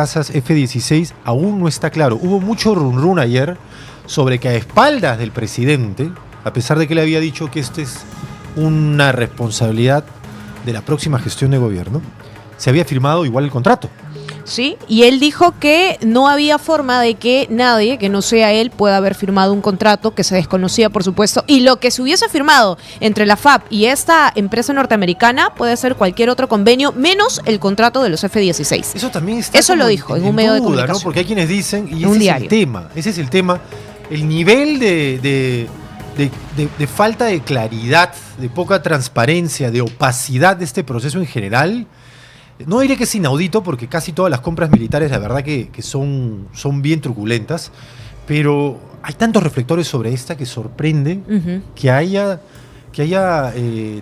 casas F-16 aún no está claro. Hubo mucho run ayer sobre que a espaldas del presidente, a pesar de que le había dicho que esta es una responsabilidad de la próxima gestión de gobierno, se había firmado igual el contrato. Sí, y él dijo que no había forma de que nadie, que no sea él, pueda haber firmado un contrato que se desconocía, por supuesto, y lo que se hubiese firmado entre la FAP y esta empresa norteamericana puede ser cualquier otro convenio, menos el contrato de los F-16. Eso también está. Eso lo dijo en un medio de comunicación, ¿no? Porque hay quienes dicen, y ese es el tema, el nivel de falta de claridad, de poca transparencia, de opacidad de este proceso en general. No diré que es inaudito, porque casi todas las compras militares, la verdad que son bien truculentas, pero hay tantos reflectores sobre esta que sorprende que haya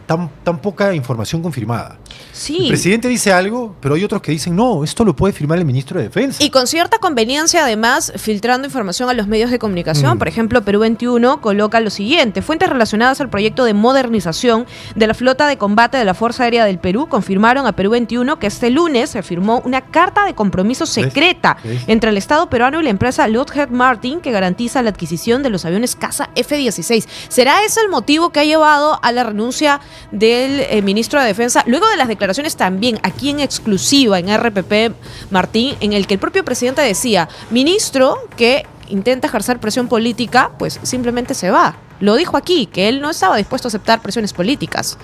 tan poca información confirmada. Sí. El presidente dice algo, pero hay otros que dicen, no, esto lo puede firmar el ministro de Defensa. Y con cierta conveniencia, además, filtrando información a los medios de comunicación. Por ejemplo, Perú 21 coloca lo siguiente: fuentes relacionadas al proyecto de modernización de la flota de combate de la Fuerza Aérea del Perú confirmaron a Perú 21 que este lunes se firmó una carta de compromiso secreta entre el Estado peruano y la empresa Lockheed Martin, que garantiza la adquisición de los aviones caza F-16. ¿Será ese el motivo que ha llevado a la renuncia del ministro de Defensa? Luego de las declaraciones también aquí en exclusiva en RPP Martín, en el que el propio presidente decía, ministro que intenta ejercer presión política, pues simplemente se va. Lo dijo aquí, que él no estaba dispuesto a aceptar presiones políticas.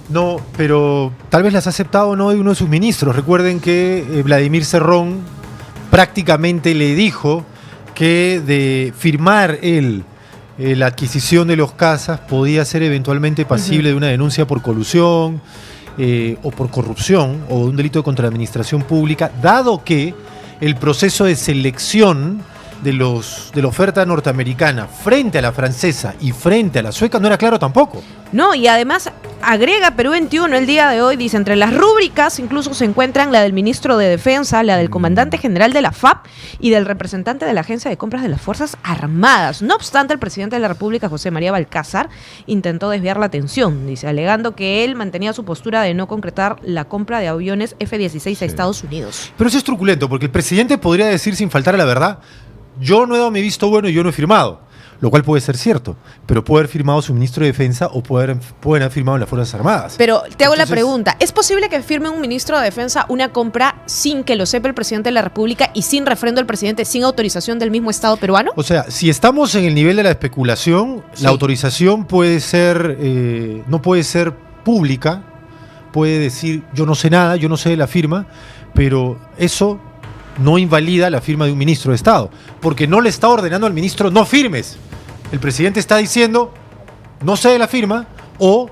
No, pero tal vez las ha aceptado no de uno de sus ministros. Recuerden que Vladimir Cerrón prácticamente le dijo que de firmar la adquisición de los cazas podía ser eventualmente pasible de una denuncia por colusión o por corrupción o un delito contra la administración pública, dado que el proceso de selección de la oferta norteamericana frente a la francesa y frente a la sueca no era claro tampoco. No, y además agrega Perú 21 el día de hoy, dice, entre las rúbricas incluso se encuentran la del ministro de Defensa, la del comandante general de la FAP y del representante de la Agencia de Compras de las Fuerzas Armadas. No obstante, el presidente de la República, José María Balcázar, intentó desviar la atención, dice, alegando que él mantenía su postura de no concretar la compra de aviones F-16 a Estados Unidos. Pero eso es truculento, porque el presidente podría decir sin faltar a la verdad, yo no he dado mi visto bueno y yo no he firmado, lo cual puede ser cierto, pero puede haber firmado su ministro de Defensa o pueden haber firmado las Fuerzas Armadas. Pero te hago la pregunta, ¿es posible que firme un ministro de Defensa una compra sin que lo sepa el presidente de la República y sin refrendo del presidente, sin autorización del mismo Estado peruano? O sea, si estamos en el nivel de la especulación, la autorización puede ser, no puede ser pública, puede decir yo no sé nada, yo no sé de la firma, pero eso no invalida la firma de un ministro de Estado, porque no le está ordenando al ministro no firmes. El presidente está diciendo no sé de la firma o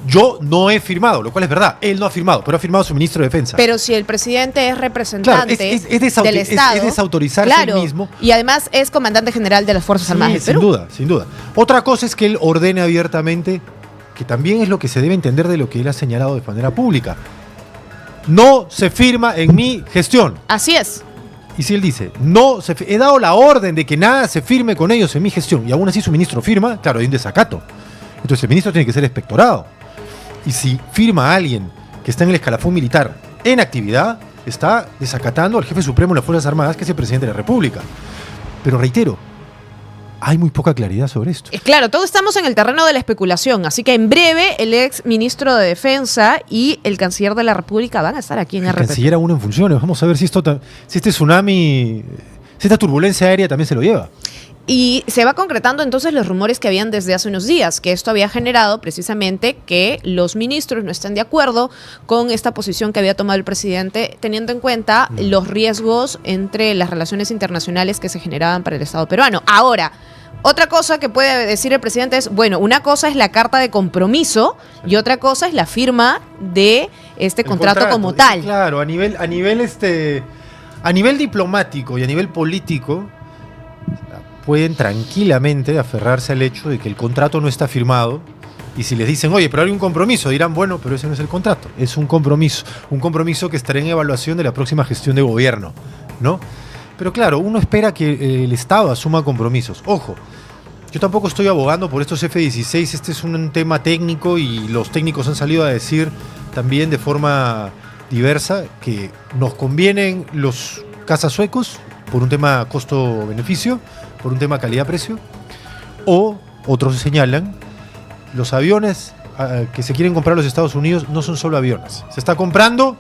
yo no he firmado, lo cual es verdad, él no ha firmado, pero ha firmado su ministro de Defensa. Pero si el presidente es representante del Estado, es desautorizarse él mismo. Y además es comandante general de las Fuerzas Armadas del Perú. Sin duda, sin duda. Otra cosa es que él ordene abiertamente, que también es lo que se debe entender de lo que él ha señalado de manera pública. No se firma en mi gestión. Así es. Y si él dice, he dado la orden de que nada se firme con ellos en mi gestión, y aún así su ministro firma, claro, hay un desacato. Entonces el ministro tiene que ser expectorado. Y si firma a alguien que está en el escalafón militar en actividad, está desacatando al jefe supremo de las Fuerzas Armadas, que es el presidente de la República. Pero reitero, hay muy poca claridad sobre esto. Claro, todos estamos en el terreno de la especulación, así que en breve el ex ministro de Defensa y el canciller de la República van a estar aquí en RPP. El canciller aún en funciones. Vamos a ver si este tsunami, si esta turbulencia aérea también se lo lleva. Y se va concretando entonces los rumores que habían desde hace unos días, que esto había generado precisamente que los ministros no estén de acuerdo con esta posición que había tomado el presidente, teniendo en cuenta los riesgos entre las relaciones internacionales que se generaban para el Estado peruano. Ahora, otra cosa que puede decir el presidente es, bueno, una cosa es la carta de compromiso y otra cosa es la firma de este contrato como tal. Claro, a nivel diplomático y a nivel político, pueden tranquilamente aferrarse al hecho de que el contrato no está firmado, y si les dicen, oye, pero hay un compromiso, dirán, bueno, pero ese no es el contrato, es un compromiso que estará en evaluación de la próxima gestión de gobierno, ¿no? Pero claro, uno espera que el Estado asuma compromisos. Ojo, yo tampoco estoy abogando por estos F-16, este es un tema técnico y los técnicos han salido a decir también de forma diversa que nos convienen los cazas suecos, por un tema costo-beneficio, por un tema calidad-precio, o otros señalan, los aviones que se quieren comprar los Estados Unidos no son solo aviones, se está comprando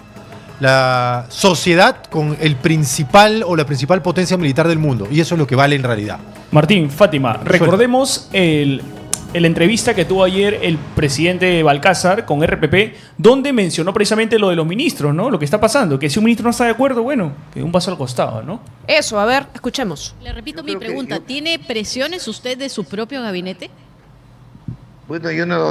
la sociedad con el principal o la principal potencia militar del mundo, y eso es lo que vale en realidad. Martín, Fátima, recordemos la entrevista que tuvo ayer el presidente Balcázar con RPP, donde mencionó precisamente lo de los ministros, ¿no? Lo que está pasando, que si un ministro no está de acuerdo, bueno, que un paso al costado, ¿no? Eso, a ver, escuchemos. Le repito mi pregunta, ¿tiene presiones usted de su propio gabinete? Bueno, yo no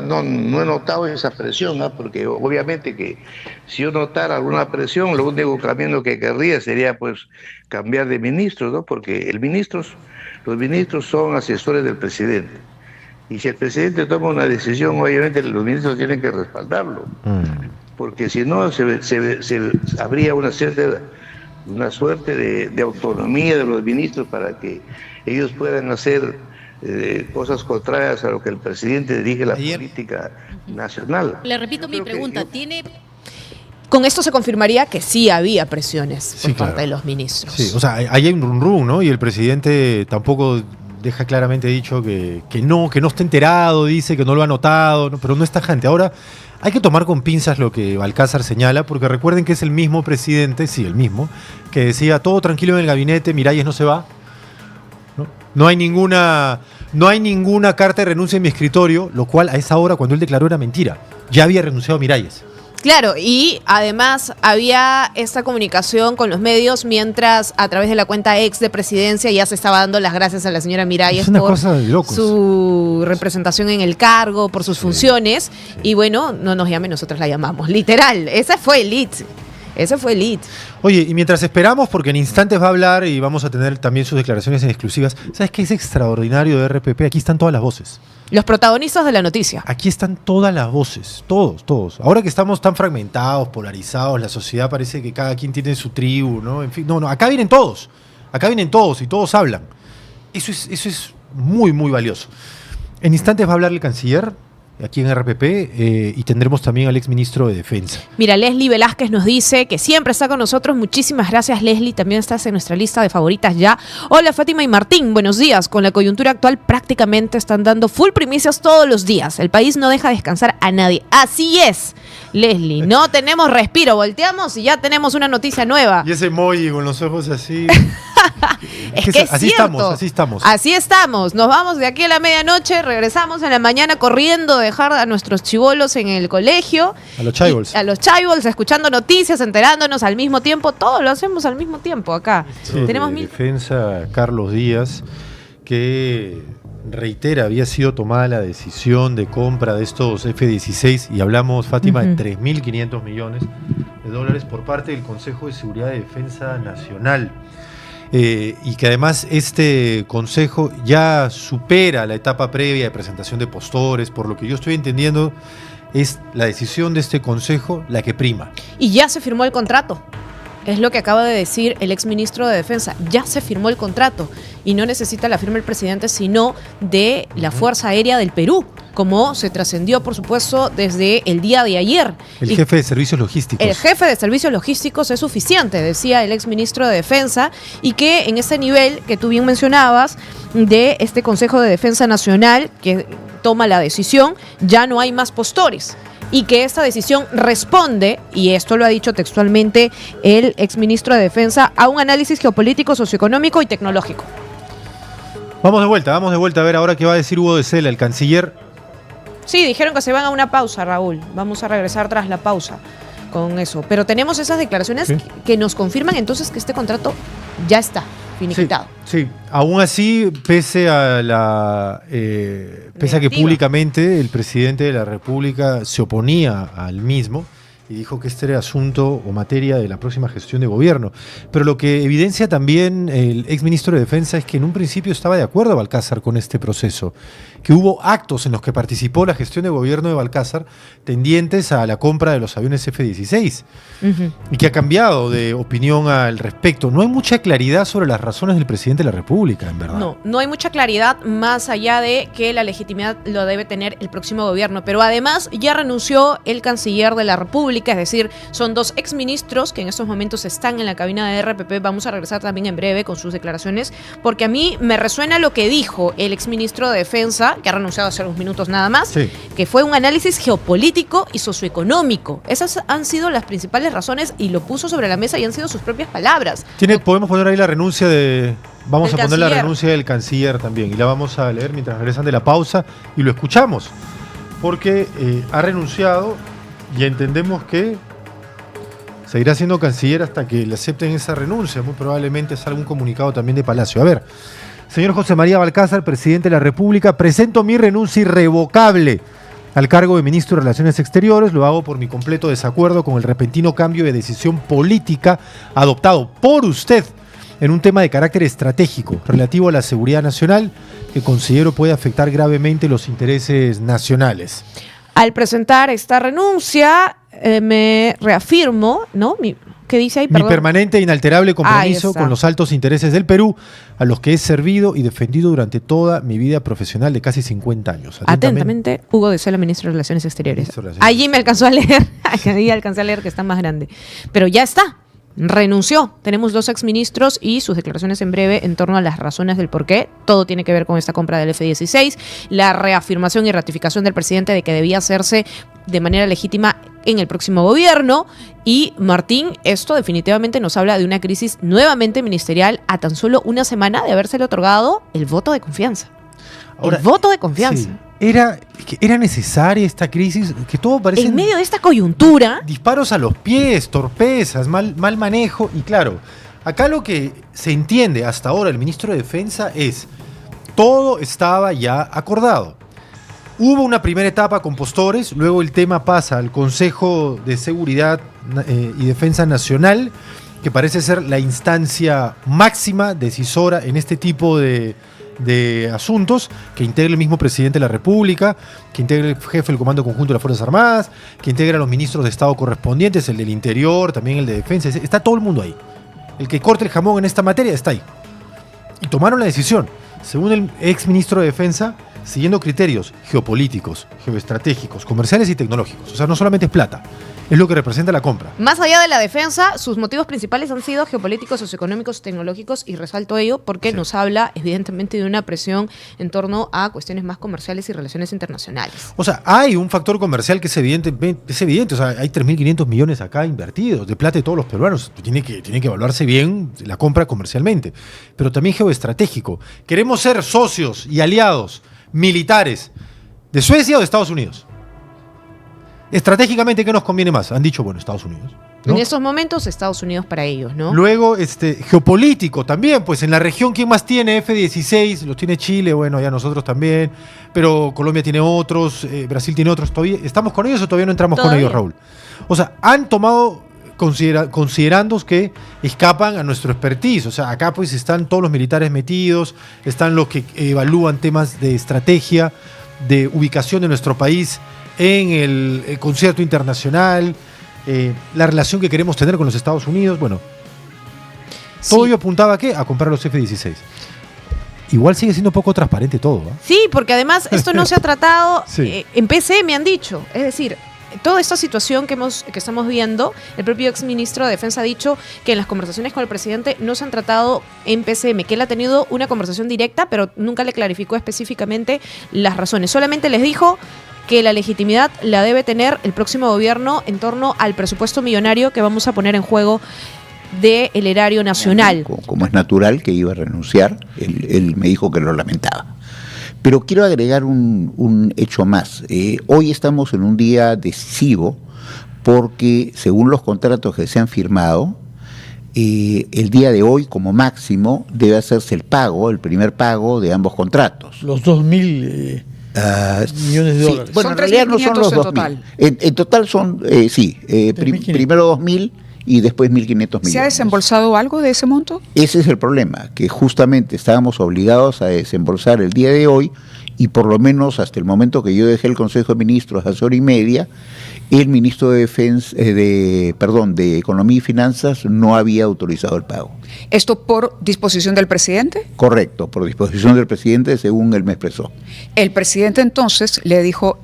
he notado esa presión, ¿no? Porque obviamente que si yo notara alguna presión, lo único camino que querría sería pues cambiar de ministros, ¿no? Porque los ministros son asesores del presidente. Y si el presidente toma una decisión, obviamente los ministros tienen que respaldarlo. Porque si no, habría una suerte de autonomía de los ministros para que ellos puedan hacer cosas contrarias a lo que el presidente dirige la política nacional. Le repito mi pregunta, ¿tiene...? Con esto se confirmaría que sí había presiones por parte de los ministros. Sí, o sea, ahí hay un run, ¿no? Y el presidente tampoco deja claramente dicho que no está enterado, dice que no lo ha notado, ¿no? Pero no es tajante. Ahora, hay que tomar con pinzas lo que Balcázar señala, porque recuerden que es el mismo presidente, sí, el mismo, que decía, todo tranquilo en el gabinete, Miralles no se va, ¿no? No hay ninguna carta de renuncia en mi escritorio, lo cual a esa hora, cuando él declaró, era mentira. Ya había renunciado Miralles. Claro, y además había esta comunicación con los medios mientras a través de la cuenta ex de Presidencia ya se estaba dando las gracias a la señora Miralles por su representación en el cargo, por sus funciones. Y bueno, no nos llame, nosotros la llamamos. Literal, ese fue el lead. Oye, y mientras esperamos, porque en instantes va a hablar y vamos a tener también sus declaraciones en exclusivas, ¿sabes qué es extraordinario de RPP? Aquí están todas las voces. Los protagonistas de la noticia. Aquí están todas las voces, todos. Ahora que estamos tan fragmentados, polarizados, la sociedad parece que cada quien tiene su tribu, ¿no? En fin, no, acá vienen todos y todos hablan. Eso es muy, muy valioso. En instantes va a hablar el canciller, aquí en RPP, y tendremos también al exministro de Defensa. Mira, Leslie Velázquez nos dice que siempre está con nosotros. Muchísimas gracias, Leslie. También estás en nuestra lista de favoritas ya. Hola, Fátima y Martín. Buenos días. Con la coyuntura actual prácticamente están dando full primicias todos los días. El país no deja descansar a nadie. Así es, Leslie. No tenemos respiro. Volteamos y ya tenemos una noticia nueva. Y ese emoji con los ojos así. Es que así estamos. Así estamos. Nos vamos de aquí a la medianoche, regresamos en la mañana corriendo, dejar a nuestros chibolos en el colegio. A los chaibols. A los chaibols, escuchando noticias, enterándonos al mismo tiempo. Todo lo hacemos al mismo tiempo acá. Sí, tenemos Defensa Carlos Díaz, que reitera, había sido tomada la decisión de compra de estos F-16, y hablamos, Fátima, de 3.500 millones de dólares por parte del Consejo de Seguridad y Defensa Nacional. Y que además este consejo ya supera la etapa previa de presentación de postores. Por lo que yo estoy entendiendo, es la decisión de este consejo la que prima. Y ya se firmó el contrato. Es lo que acaba de decir el exministro de Defensa. Ya se firmó el contrato y no necesita la firma del presidente, sino de la Fuerza Aérea del Perú, como se trascendió, por supuesto, desde el día de ayer. El jefe de servicios logísticos. El jefe de servicios logísticos es suficiente, decía el exministro de Defensa, y que en ese nivel que tú bien mencionabas, de este Consejo de Defensa Nacional, que toma la decisión, ya no hay más postores. Y que esta decisión responde, y esto lo ha dicho textualmente el exministro de Defensa, a un análisis geopolítico, socioeconómico y tecnológico. Vamos de vuelta a ver ahora qué va a decir Hugo de Sela, el canciller. Sí, dijeron que se van a una pausa, Raúl. Vamos a regresar tras la pausa con eso. Pero tenemos esas declaraciones que nos confirman entonces que este contrato ya está finiquitado. Sí. Aún así, pese a que públicamente el presidente de la República se oponía al mismo y dijo que este era asunto o materia de la próxima gestión de gobierno. Pero lo que evidencia también el exministro de Defensa es que en un principio estaba de acuerdo Balcázar con este proceso, que hubo actos en los que participó la gestión de gobierno de Balcázar tendientes a la compra de los aviones F-16 y que ha cambiado de opinión al respecto. No hay mucha claridad sobre las razones del presidente de la República, en verdad. No hay mucha claridad más allá de que la legitimidad lo debe tener el próximo gobierno. Pero además ya renunció el canciller de la República, República, es decir, son dos exministros que en estos momentos están en la cabina de RPP. Vamos a regresar también en breve con sus declaraciones, porque a mí me resuena lo que dijo el exministro de Defensa, que ha renunciado hace unos minutos nada más, Sí. que fue un análisis geopolítico y socioeconómico. Esas han sido las principales razones y lo puso sobre la mesa y han sido sus propias palabras. Podemos poner ahí la renuncia de... Vamos Del a poner la canciller. renuncia del canciller también, y la vamos a leer mientras regresan de la pausa y lo escuchamos, porque ha renunciado y entendemos que seguirá siendo canciller hasta que le acepten esa renuncia. Muy probablemente salga un comunicado también de Palacio. A ver, señor José María Balcázar, presidente de la República, presento mi renuncia irrevocable al cargo de ministro de Relaciones Exteriores. Lo hago por mi completo desacuerdo con el repentino cambio de decisión política adoptado por usted en un tema de carácter estratégico relativo a la seguridad nacional que considero puede afectar gravemente los intereses nacionales. Al presentar esta renuncia, me reafirmo, ¿no? ¿Qué dice ahí? Mi Perdón. permanente e inalterable Ahí compromiso está. con los altos intereses del Perú, a los que he servido y defendido durante toda mi vida profesional de casi 50 años. Atentamente, Hugo de Sela, ministro de Relaciones Exteriores. Ministro de Relaciones Allí me alcanzó a leer, allí alcancé a leer que está más grande. Pero ya está, renunció. Tenemos dos exministros y sus declaraciones en breve en torno a las razones del por qué. Todo tiene que ver con esta compra del F-16, la reafirmación y ratificación del presidente de que debía hacerse de manera legítima en el próximo gobierno. Y Martín, esto definitivamente nos habla de una crisis nuevamente ministerial a tan solo una semana de habérsele otorgado el voto de confianza. Ahora, el voto de confianza. Sí, era necesaria esta crisis, que todo parece... En medio de esta coyuntura, disparos a los pies, torpezas, mal manejo. Y claro, acá lo que se entiende hasta ahora el ministro de Defensa es: todo estaba ya acordado. Hubo una primera etapa con postores, luego el tema pasa al Consejo de Seguridad y Defensa Nacional, que parece ser la instancia máxima decisora en este tipo de asuntos, que integra el mismo presidente de la República, que integra el jefe del Comando Conjunto de las Fuerzas Armadas, que integra a los ministros de Estado correspondientes, el del Interior, también el de Defensa. Está todo el mundo ahí. El que corte el jamón en esta materia está ahí. Y tomaron la decisión, según el ex ministro de Defensa, siguiendo criterios geopolíticos, geoestratégicos, comerciales y tecnológicos. O sea, no solamente es plata, es lo que representa la compra. más allá de la defensa, sus motivos principales han sido geopolíticos, socioeconómicos, tecnológicos, y resalto ello porque Sí. nos habla evidentemente de una presión en torno a cuestiones más comerciales y relaciones internacionales. O sea, hay un factor comercial que es evidente. O sea, hay 3.500 millones acá invertidos de plata de todos los peruanos. Tiene que evaluarse bien la compra comercialmente. Pero también geoestratégico. Queremos ser socios y aliados militares de Suecia o de Estados Unidos. Estratégicamente, ¿qué nos conviene más? Han dicho, bueno, Estados Unidos, ¿no? En estos momentos, Estados Unidos para ellos, ¿no? Luego, geopolítico también, pues en la región, ¿quién más tiene F-16? Los tiene Chile, bueno, ya nosotros también, pero Colombia tiene otros, Brasil tiene otros. ¿Todavía estamos con ellos o todavía no entramos con ellos, Raúl? O sea, han tomado, considerando que escapan a nuestro expertise. O sea, acá pues están todos los militares metidos, están los que evalúan temas de estrategia, de ubicación de nuestro país en el concierto internacional, la relación que queremos tener con los Estados Unidos. Bueno, todo Sí. ello apuntaba ¿a qué? A comprar los F-16. Igual sigue siendo poco transparente todo, ¿eh? Sí, porque además esto no se ha tratado Sí. en PC, me han dicho. Es decir, toda esta situación que estamos viendo, el propio ex ministro de Defensa ha dicho que en las conversaciones con el presidente no se han tratado en PCM, que él ha tenido una conversación directa, pero nunca le clarificó específicamente las razones. Solamente les dijo que la legitimidad la debe tener el próximo gobierno en torno al presupuesto millonario que vamos a poner en juego del erario nacional. Como es natural que iba a renunciar, él me dijo que lo lamentaba. Pero quiero agregar un hecho más. Hoy estamos en un día decisivo porque, según los contratos que se han firmado, el día de hoy, como máximo, debe hacerse el primer pago de ambos contratos. Los 2.000 millones de Sí, dólares. bueno, Son en realidad no son 3.500 los en 2.000. total. En total son, 3.500. primero 2.000 y después 1.500 millones. ¿Se ha desembolsado algo de ese monto? Ese es el problema, que justamente estábamos obligados a desembolsar el día de hoy y por lo menos hasta el momento que yo dejé el Consejo de Ministros hace hora y media, el ministro de de Economía y Finanzas no había autorizado el pago. ¿Esto por disposición del presidente? Correcto, por disposición del presidente, según él me expresó. El presidente entonces le dijo,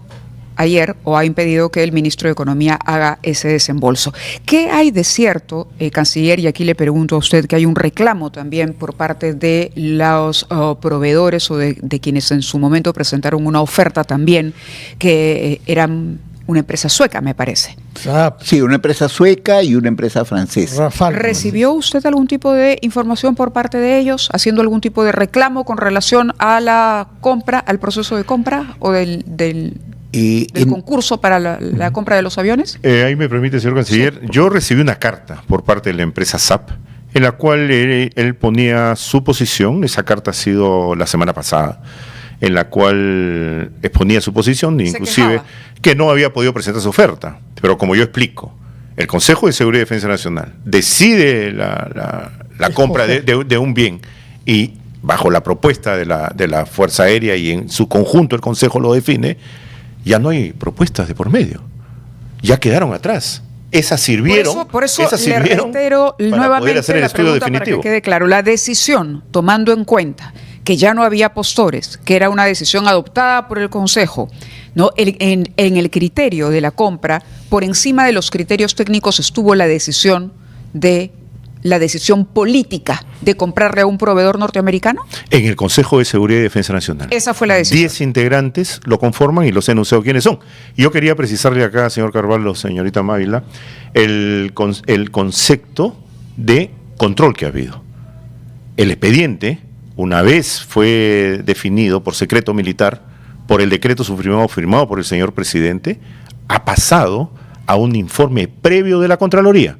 ayer o ha impedido que el ministro de Economía haga ese desembolso. ¿Qué hay de cierto, canciller? Y aquí le pregunto a usted que hay un reclamo también por parte de los proveedores o de quienes en su momento presentaron una oferta también, que eran una empresa sueca, me parece. Sí, una empresa sueca y una empresa francesa. ¿Recibió usted algún tipo de información por parte de ellos, haciendo algún tipo de reclamo con relación a la compra, al proceso de compra o del concurso para la compra de los aviones? Ahí me permite, señor canciller, yo recibí una carta por parte de la empresa SAP, en la cual él ponía su posición. Esa carta ha sido la semana pasada, en la cual exponía su posición, inclusive que no había podido presentar su oferta. Pero como yo explico, el Consejo de Seguridad y Defensa Nacional decide la compra de un bien, y bajo la propuesta de la Fuerza Aérea y en su conjunto el Consejo lo define, ya no hay propuestas de por medio. Ya quedaron atrás. Esas sirvieron, por eso esas le sirvieron reitero para nuevamente poder hacer el la estudio pregunta definitivo. para que quede claro. La decisión, tomando en cuenta que ya no había postores, que era una decisión adoptada por el Consejo, ¿no? En el criterio de la compra, por encima de los criterios técnicos estuvo la decisión política de comprarle a un proveedor norteamericano. En el Consejo de Seguridad y Defensa Nacional. Esa fue la decisión. 10 integrantes lo conforman y los he anunciado quiénes son. Y yo quería precisarle acá, señor Carvalho, señorita Mávila, el concepto de control que ha habido. El expediente, una vez fue definido por secreto militar, por el decreto firmado por el señor presidente, ha pasado a un informe previo de la Contraloría.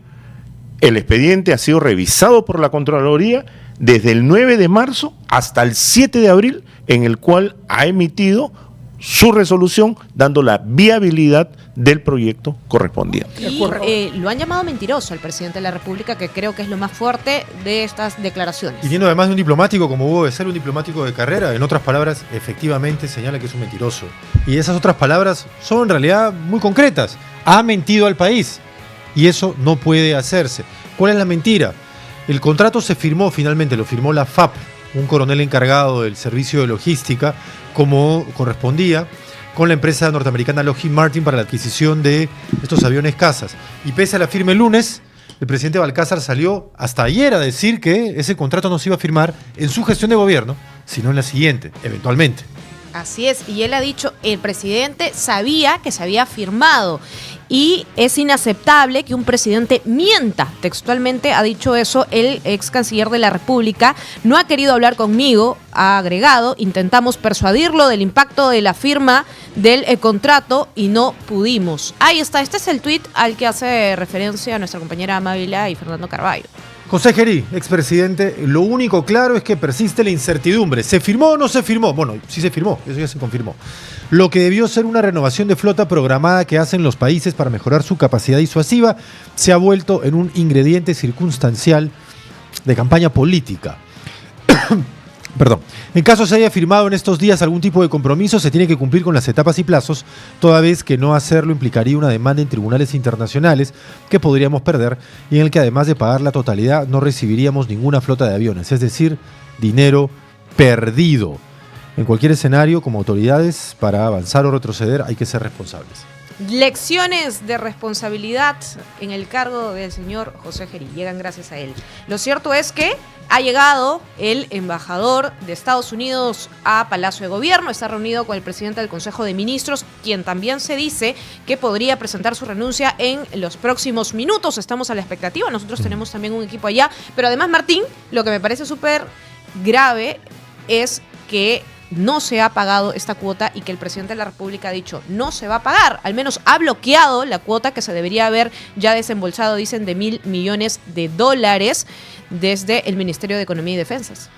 El expediente ha sido revisado por la Contraloría desde el 9 de marzo hasta el 7 de abril, en el cual ha emitido su resolución dando la viabilidad del proyecto correspondiente. Y lo han llamado mentiroso al presidente de la República, que creo que es lo más fuerte de estas declaraciones. Y viendo además de un diplomático como Hugo Becerra, un diplomático de carrera, en otras palabras, efectivamente señala que es un mentiroso. Y esas otras palabras son en realidad muy concretas. Ha mentido al país. Y eso no puede hacerse. ¿Cuál es la mentira? El contrato se firmó finalmente, lo firmó la FAP, un coronel encargado del servicio de logística, como correspondía, con la empresa norteamericana Lockheed Martin para la adquisición de estos aviones cazas. Y pese a la firma el lunes, el presidente Balcázar salió hasta ayer a decir que ese contrato no se iba a firmar en su gestión de gobierno, sino en la siguiente, eventualmente. Así es, y él ha dicho, el presidente sabía que se había firmado y es inaceptable que un presidente mienta. Textualmente ha dicho eso el ex canciller de la República. No ha querido hablar conmigo, ha agregado. Intentamos persuadirlo del impacto de la firma del contrato y no pudimos. Ahí está, este es el tuit al que hace referencia nuestra compañera Mávila y Fernando Carvalho. José Gerí, expresidente, lo único claro es que persiste la incertidumbre. ¿Se firmó o no se firmó? Bueno, sí se firmó, eso ya se confirmó. Lo que debió ser una renovación de flota programada que hacen los países para mejorar su capacidad disuasiva se ha vuelto en un ingrediente circunstancial de campaña política. Perdón. En caso se haya firmado en estos días algún tipo de compromiso, se tiene que cumplir con las etapas y plazos, toda vez que no hacerlo implicaría una demanda en tribunales internacionales que podríamos perder y en el que además de pagar la totalidad no recibiríamos ninguna flota de aviones, es decir, dinero perdido. En cualquier escenario, como autoridades, para avanzar o retroceder hay que ser responsables. Lecciones de responsabilidad en el cargo del señor José Gerí, llegan gracias a él. Lo cierto es que ha llegado el embajador de Estados Unidos a Palacio de Gobierno, está reunido con el presidente del Consejo de Ministros, quien también se dice que podría presentar su renuncia en los próximos minutos. Estamos a la expectativa, nosotros tenemos también un equipo allá, pero además, Martín, lo que me parece súper grave es que no se ha pagado esta cuota y que el presidente de la República ha dicho no se va a pagar, al menos ha bloqueado la cuota que se debería haber ya desembolsado, dicen, de $1.000 millones desde el Ministerio de Economía y Defensas.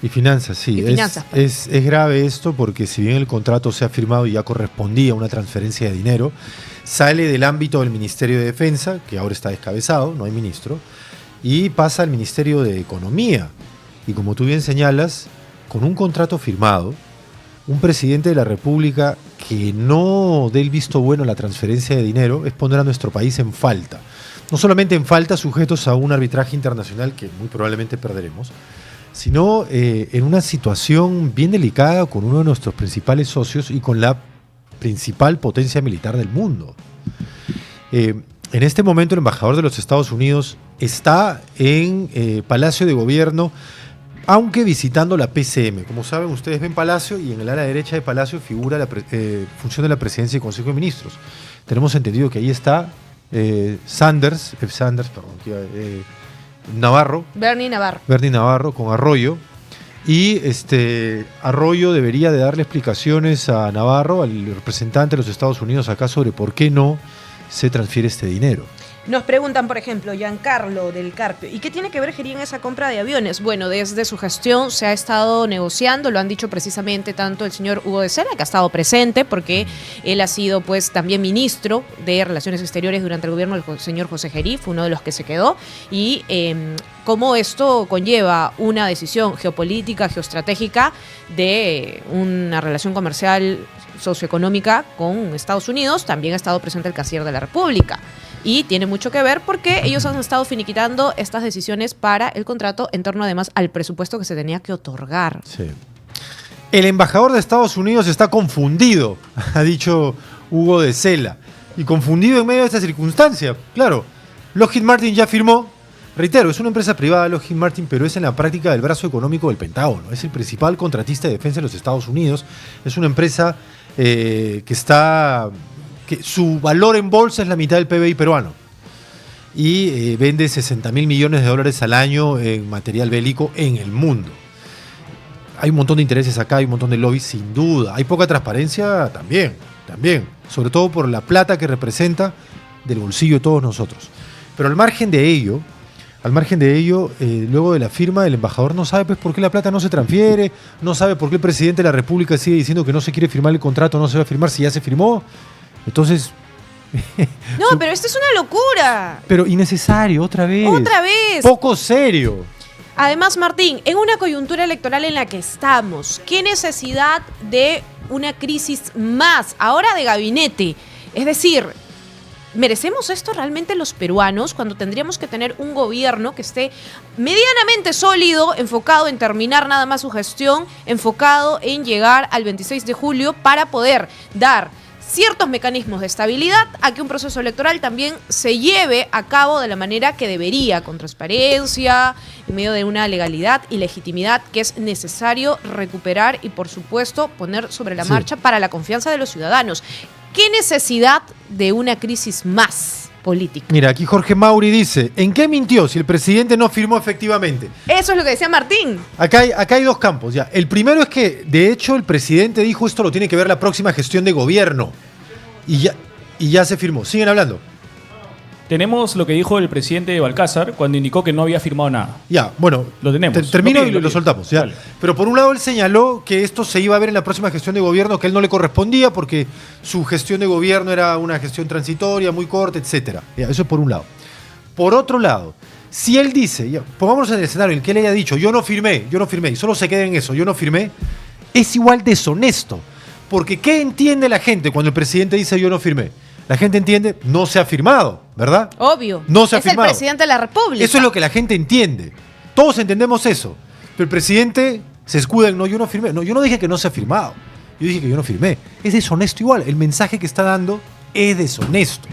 Y finanzas, sí. Y finanzas, es grave esto porque si bien el contrato se ha firmado y ya correspondía a una transferencia de dinero, sale del ámbito del Ministerio de Defensa, que ahora está descabezado, no hay ministro, y pasa al Ministerio de Economía. Y como tú bien señalas, con un contrato firmado, un presidente de la República que no dé el visto bueno a la transferencia de dinero es poner a nuestro país en falta. No solamente en falta, sujetos a un arbitraje internacional que muy probablemente perderemos, sino en una situación bien delicada con uno de nuestros principales socios y con la principal potencia militar del mundo. En este momento el embajador de los Estados Unidos está en Palacio de Gobierno, aunque visitando la PCM. Como saben, ustedes ven Palacio y en el ala derecha de Palacio figura la función de la Presidencia y Consejo de Ministros. Tenemos entendido que ahí está Bernie Navarro con Arroyo. Y Arroyo debería de darle explicaciones a Navarro, al representante de los Estados Unidos acá, sobre por qué no se transfiere este dinero. Nos preguntan, por ejemplo, Giancarlo del Carpio, ¿y qué tiene que ver Gerí en esa compra de aviones? Bueno, desde su gestión se ha estado negociando, lo han dicho precisamente tanto el señor Hugo de Sela, que ha estado presente, porque él ha sido pues también ministro de Relaciones Exteriores durante el gobierno del señor José Gerí, fue uno de los que se quedó, y cómo esto conlleva una decisión geopolítica, geoestratégica de una relación comercial socioeconómica con Estados Unidos. También ha estado presente el canciller de la República. Y tiene mucho que ver porque ellos han estado finiquitando estas decisiones para el contrato en torno además al presupuesto que se tenía que otorgar. Sí. El embajador de Estados Unidos está confundido, ha dicho Hugo de Sela. Y confundido en medio de esta circunstancia. Claro, Lockheed Martin ya firmó. Reitero, es una empresa privada, Lockheed Martin, pero es en la práctica del brazo económico del Pentágono. Es el principal contratista de defensa de los Estados Unidos. Es una empresa que su valor en bolsa es la mitad del PBI peruano. Y vende $60.000 millones al año en material bélico en el mundo. Hay un montón de intereses acá, hay un montón de lobbies, sin duda. Hay poca transparencia también. Sobre todo por la plata que representa del bolsillo de todos nosotros. Pero al margen de ello, luego de la firma, el embajador no sabe pues por qué la plata no se transfiere, no sabe por qué el presidente de la República sigue diciendo que no se quiere firmar el contrato, no se va a firmar si ya se firmó. Entonces... No, pero esto es una locura. Pero innecesario, otra vez. Poco serio. Además, Martín, en una coyuntura electoral en la que estamos, ¿qué necesidad de una crisis más, ahora de gabinete? Es decir, ¿merecemos esto realmente los peruanos cuando tendríamos que tener un gobierno que esté medianamente sólido, enfocado en terminar nada más su gestión, enfocado en llegar al 26 de julio para poder dar ciertos mecanismos de estabilidad a que un proceso electoral también se lleve a cabo de la manera que debería, con transparencia, en medio de una legalidad y legitimidad que es necesario recuperar y, por supuesto, poner sobre la marcha para la confianza de los ciudadanos? ¿Qué necesidad de una crisis más política? Mira, aquí Jorge Mauri dice, ¿en qué mintió si el presidente no firmó efectivamente? Eso es lo que decía Martín. Acá hay dos campos ya. El primero es que, de hecho, el presidente dijo esto lo tiene que ver la próxima gestión de gobierno. Y ya se firmó. Siguen hablando. Tenemos lo que dijo el presidente de Balcázar cuando indicó que no había firmado nada. Ya, bueno, lo tenemos. Termino y lo soltamos. Ya. Vale. Pero por un lado él señaló que esto se iba a ver en la próxima gestión de gobierno, que a él no le correspondía porque su gestión de gobierno era una gestión transitoria, muy corta, etcétera. Ya, eso es por un lado. Por otro lado, si él dice, ya, pongámonos en el escenario en que él haya dicho yo no firmé, y solo se quede en eso, yo no firmé, es igual deshonesto. Porque ¿qué entiende la gente cuando el presidente dice yo no firmé? La gente entiende, no se ha firmado, ¿verdad? Obvio. No se ha firmado. Es el presidente de la República. Eso es lo que la gente entiende. Todos entendemos eso. Pero el presidente se escuda en, no, yo no firmé. No, yo no dije que no se ha firmado. Yo dije que yo no firmé. Es deshonesto igual. El mensaje que está dando es deshonesto.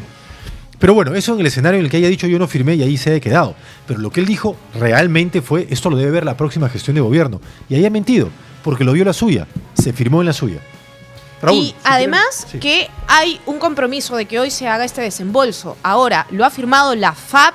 Pero bueno, eso en el escenario en el que haya dicho yo no firmé y ahí se haya quedado. Pero lo que él dijo realmente fue, esto lo debe ver la próxima gestión de gobierno. Y ahí ha mentido, porque lo vio la suya. Se firmó en la suya. Raúl, y además que hay un compromiso de que hoy se haga este desembolso. Ahora, lo ha firmado la FAP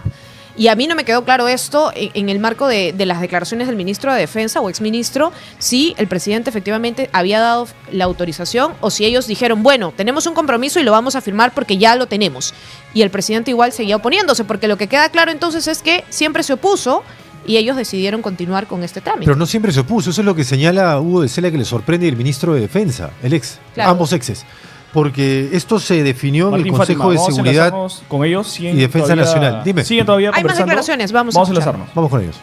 y a mí no me quedó claro esto en el marco de las declaraciones del ministro de Defensa o exministro, si el presidente efectivamente había dado la autorización o si ellos dijeron, bueno, tenemos un compromiso y lo vamos a firmar porque ya lo tenemos. Y el presidente igual seguía oponiéndose, porque lo que queda claro entonces es que siempre se opuso y ellos decidieron continuar con este trámite. Pero no siempre se opuso, eso es lo que señala Hugo de Sela, que le sorprende el ministro de Defensa, el ex, claro. Ambos exes. Porque esto se definió en el Consejo de Seguridad con ellos, y Defensa Nacional. Dime. Siguen todavía conversando. Hay más declaraciones, vamos a enlazarnos. Vamos con ellos.